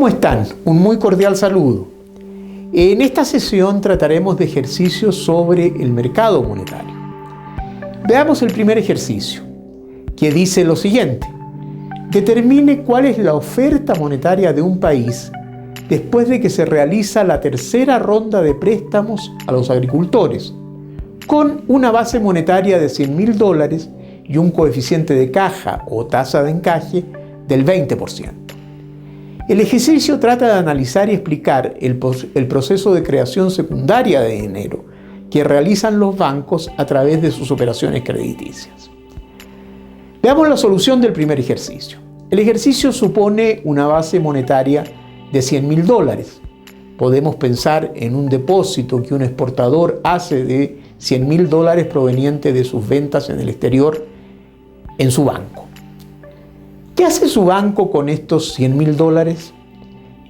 ¿Cómo están? Un muy cordial saludo. En esta sesión trataremos de ejercicios sobre el mercado monetario. Veamos el primer ejercicio, que dice lo siguiente: determine cuál es la oferta monetaria de un país después de que se realiza la tercera ronda de préstamos a los agricultores, con una base monetaria de $100.000 y un coeficiente de caja o tasa de encaje del 20%. El ejercicio trata de analizar y explicar el proceso de creación secundaria de dinero que realizan los bancos a través de sus operaciones crediticias. Veamos la solución del primer ejercicio. El ejercicio supone una base monetaria de $100.000. Podemos pensar en un depósito que un exportador hace de $100.000 proveniente de sus ventas en el exterior en su banco. ¿Qué hace su banco con estos $100.000?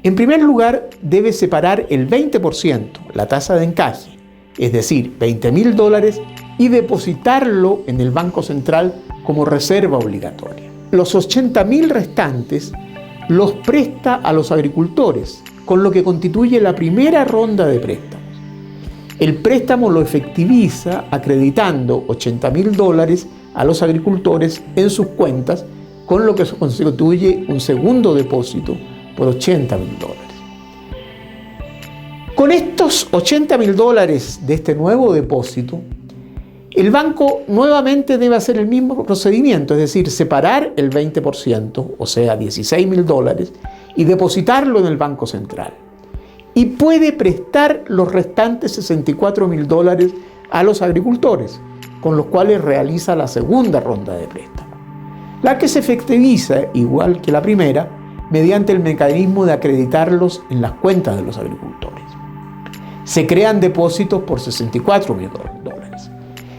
En primer lugar, debe separar el 20%, la tasa de encaje, es decir, $20.000, y depositarlo en el Banco Central como reserva obligatoria. Los $80.000 restantes los presta a los agricultores, con lo que constituye la primera ronda de préstamos. El préstamo lo efectiviza acreditando $80.000 a los agricultores en sus cuentas, con lo que se constituye un segundo depósito por $80.000. Con estos $80.000 de este nuevo depósito, el banco nuevamente debe hacer el mismo procedimiento, es decir, separar el 20%, o sea, $16.000, y depositarlo en el Banco Central. Y puede prestar los restantes $64.000 a los agricultores, con los cuales realiza la segunda ronda de préstamo, la que se efectiviza, igual que la primera, mediante el mecanismo de acreditarlos en las cuentas de los agricultores. Se crean depósitos por $64.000.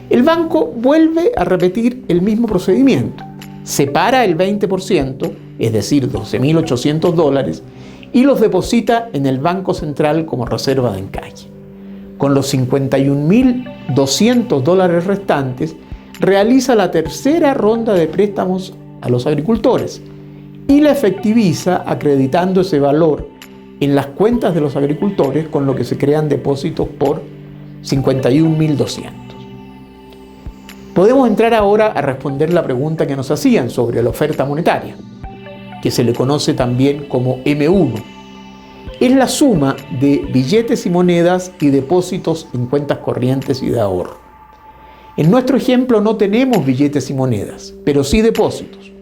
El banco vuelve a repetir el mismo procedimiento, separa el 20%, es decir, $12.800, y los deposita en el Banco Central como reserva de encaje. Con los $51.200 restantes, realiza la tercera ronda de préstamos a los agricultores y la efectiviza acreditando ese valor en las cuentas de los agricultores, con lo que se crean depósitos por $51.200. Podemos entrar ahora a responder la pregunta que nos hacían sobre la oferta monetaria, que se le conoce también como M1. Es la suma de billetes y monedas y depósitos en cuentas corrientes y de ahorro. En nuestro ejemplo no tenemos billetes y monedas, pero sí depósitos,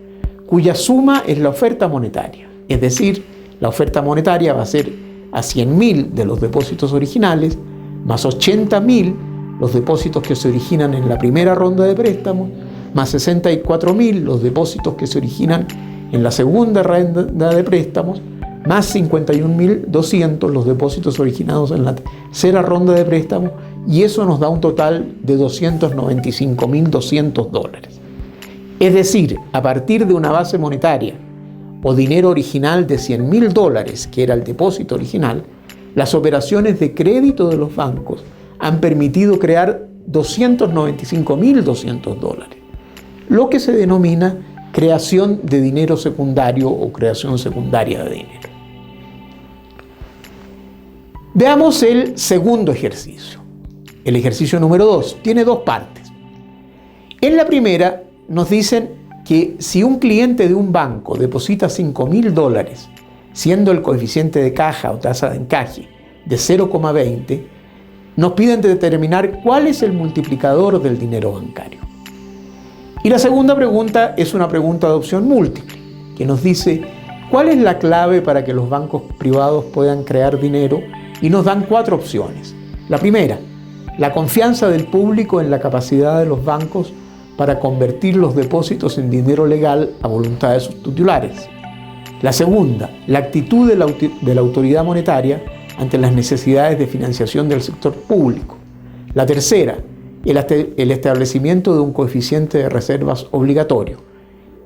cuya suma es la oferta monetaria. Es decir, la oferta monetaria va a ser a $100.000 de los depósitos originales, más $80.000 los depósitos que se originan en la primera ronda de préstamos, más $64.000 los depósitos que se originan en la segunda ronda de préstamos, más $51.200 los depósitos originados en la tercera ronda de préstamos, y eso nos da un total de $295.200. Es decir, a partir de una base monetaria o dinero original de $100.000, que era el depósito original, las operaciones de crédito de los bancos han permitido crear $295.200, lo que se denomina creación de dinero secundario o creación secundaria de dinero. Veamos el segundo ejercicio. El ejercicio número 2 tiene dos partes. En la primera nos dicen que si un cliente de un banco deposita $5.000, siendo el coeficiente de caja o tasa de encaje de 0,20, nos piden determinar cuál es el multiplicador del dinero bancario. Y la segunda pregunta es una pregunta de opción múltiple, que nos dice cuál es la clave para que los bancos privados puedan crear dinero, y nos dan 4 opciones. La primera, la confianza del público en la capacidad de los bancos para convertir los depósitos en dinero legal a voluntad de sus titulares. La segunda, la actitud de la autoridad monetaria ante las necesidades de financiación del sector público. La tercera, el establecimiento de un coeficiente de reservas obligatorio.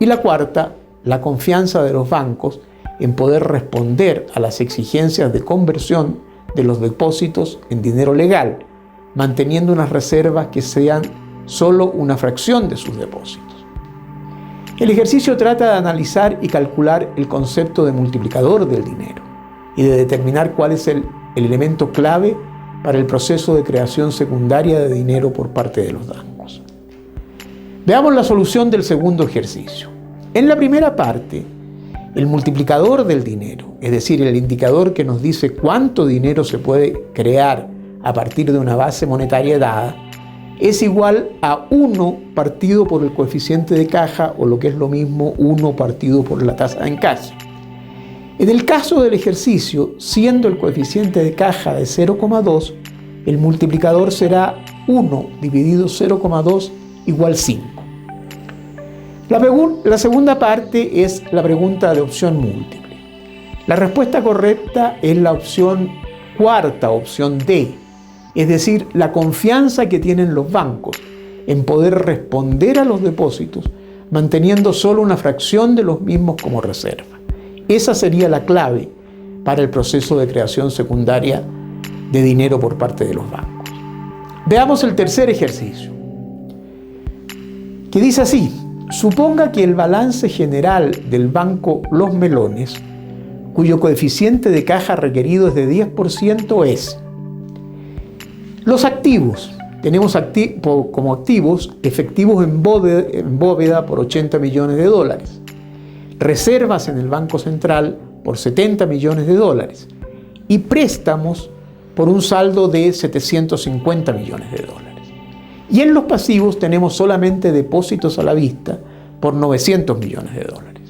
Y la cuarta, la confianza de los bancos en poder responder a las exigencias de conversión de los depósitos en dinero legal, manteniendo unas reservas que sean solo una fracción de sus depósitos. El ejercicio trata de analizar y calcular el concepto de multiplicador del dinero. y de determinar cuál es el elemento clave para el proceso de creación secundaria de dinero por parte de los bancos. Veamos la solución del segundo ejercicio. En la primera parte, el multiplicador del dinero, es decir, el indicador que nos dice cuánto dinero se puede crear a partir de una base monetaria dada, es igual a 1 partido por el coeficiente de caja, o lo que es lo mismo, 1 partido por la tasa de encaje. En el caso del ejercicio, siendo el coeficiente de caja de 0,2, el multiplicador será 1 dividido 0,2 igual 5. La segunda parte es la pregunta de opción múltiple. La respuesta correcta es la opción cuarta, opción D, es decir, la confianza que tienen los bancos en poder responder a los depósitos, manteniendo solo una fracción de los mismos como reserva. Esa sería la clave para el proceso de creación secundaria de dinero por parte de los bancos. Veamos el tercer ejercicio, que dice así: suponga que el balance general del banco Los Melones, cuyo coeficiente de caja requerido es de 10%, es los activos. Tenemos como activos efectivos en bóveda por 80 millones de dólares, reservas en el Banco Central por 70 millones de dólares y préstamos por un saldo de 750 millones de dólares. Y en los pasivos tenemos solamente depósitos a la vista por 900 millones de dólares.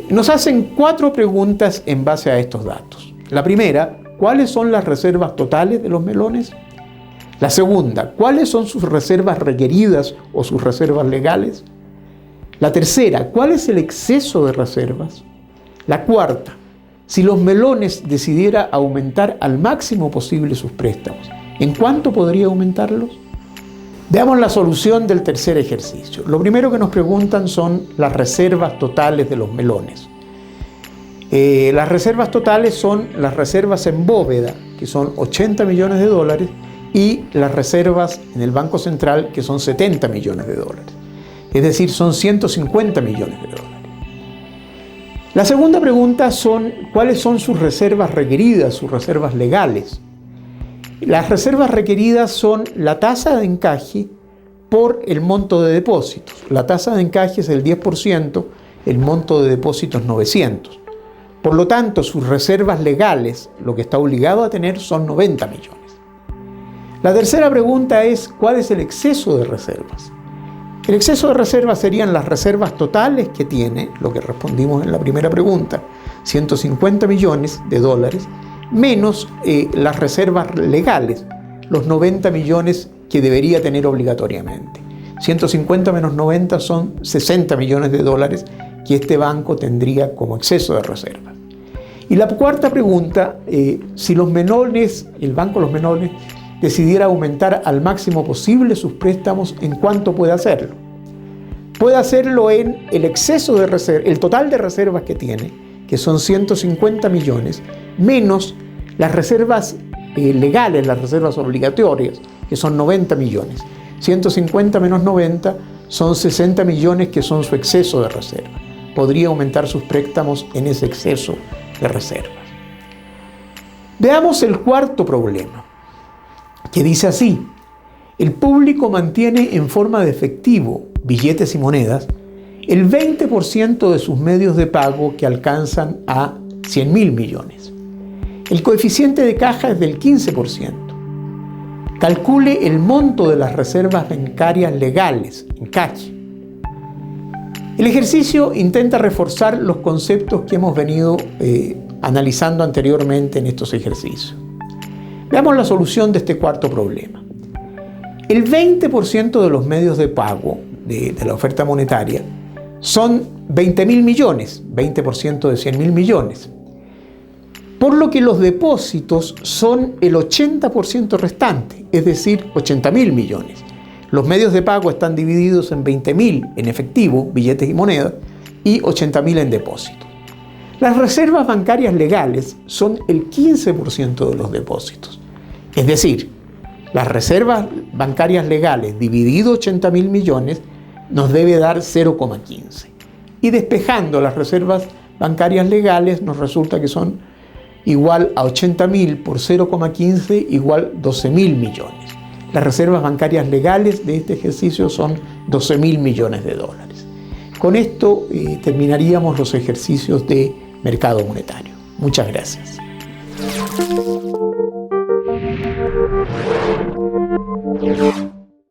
Nos hacen 4 preguntas en base a estos datos. La primera: ¿cuáles son las reservas totales de los melones? La segunda: ¿cuáles son sus reservas requeridas o sus reservas legales? La tercera: ¿cuál es el exceso de reservas? La cuarta: si los melones decidiera aumentar al máximo posible sus préstamos, ¿en cuánto podría aumentarlos? Veamos la solución del tercer ejercicio. Lo primero que nos preguntan son las reservas totales de los melones. Las reservas totales son las reservas en bóveda, que son 80 millones de dólares, y las reservas en el Banco Central, que son 70 millones de dólares. Es decir, son 150 millones de dólares. La segunda pregunta son: ¿cuáles son sus reservas requeridas, sus reservas legales? Las reservas requeridas son la tasa de encaje por el monto de depósitos. La tasa de encaje es el 10%, el monto de depósitos 900. Por lo tanto, sus reservas legales, lo que está obligado a tener, son 90 millones. La tercera pregunta es: ¿cuál es el exceso de reservas? El exceso de reservas serían las reservas totales que tiene, lo que respondimos en la primera pregunta, 150 millones de dólares, menos las reservas legales, los 90 millones que debería tener obligatoriamente. 150 menos 90 son 60 millones de dólares que este banco tendría como exceso de reservas. Y la cuarta pregunta: si los melones, el banco Los Melones, decidiera aumentar al máximo posible sus préstamos, ¿en cuánto puede hacerlo? Puede hacerlo en el exceso de reservas, el total de reservas que tiene, que son 150 millones, menos las reservas legales, las reservas obligatorias, que son 90 millones. 150 menos 90 son 60 millones, que son su exceso de reserva. Podría aumentar sus préstamos en ese exceso de reservas. Veamos el cuarto problema, que dice así: el público mantiene en forma de efectivo, billetes y monedas, el 20% de sus medios de pago, que alcanzan a 100.000 millones. El coeficiente de caja es del 15%. Calcule el monto de las reservas bancarias legales en cash. El ejercicio intenta reforzar los conceptos que hemos venido analizando anteriormente en estos ejercicios. Veamos la solución de este cuarto problema. El 20% de los medios de pago de la oferta monetaria son 20.000 millones, 20% de 100.000 millones. Por lo que los depósitos son el 80% restante, es decir, 80.000 millones. Los medios de pago están divididos en 20.000 en efectivo, billetes y monedas, y 80.000 en depósitos. Las reservas bancarias legales son el 15% de los depósitos. Es decir, las reservas bancarias legales dividido 80.000 millones nos debe dar 0,15. Y despejando las reservas bancarias legales nos resulta que son igual a 80.000 por 0,15 igual 12.000 millones. Las reservas bancarias legales de este ejercicio son 12.000 millones de dólares. Con esto terminaríamos los ejercicios de mercado monetario. Muchas gracias.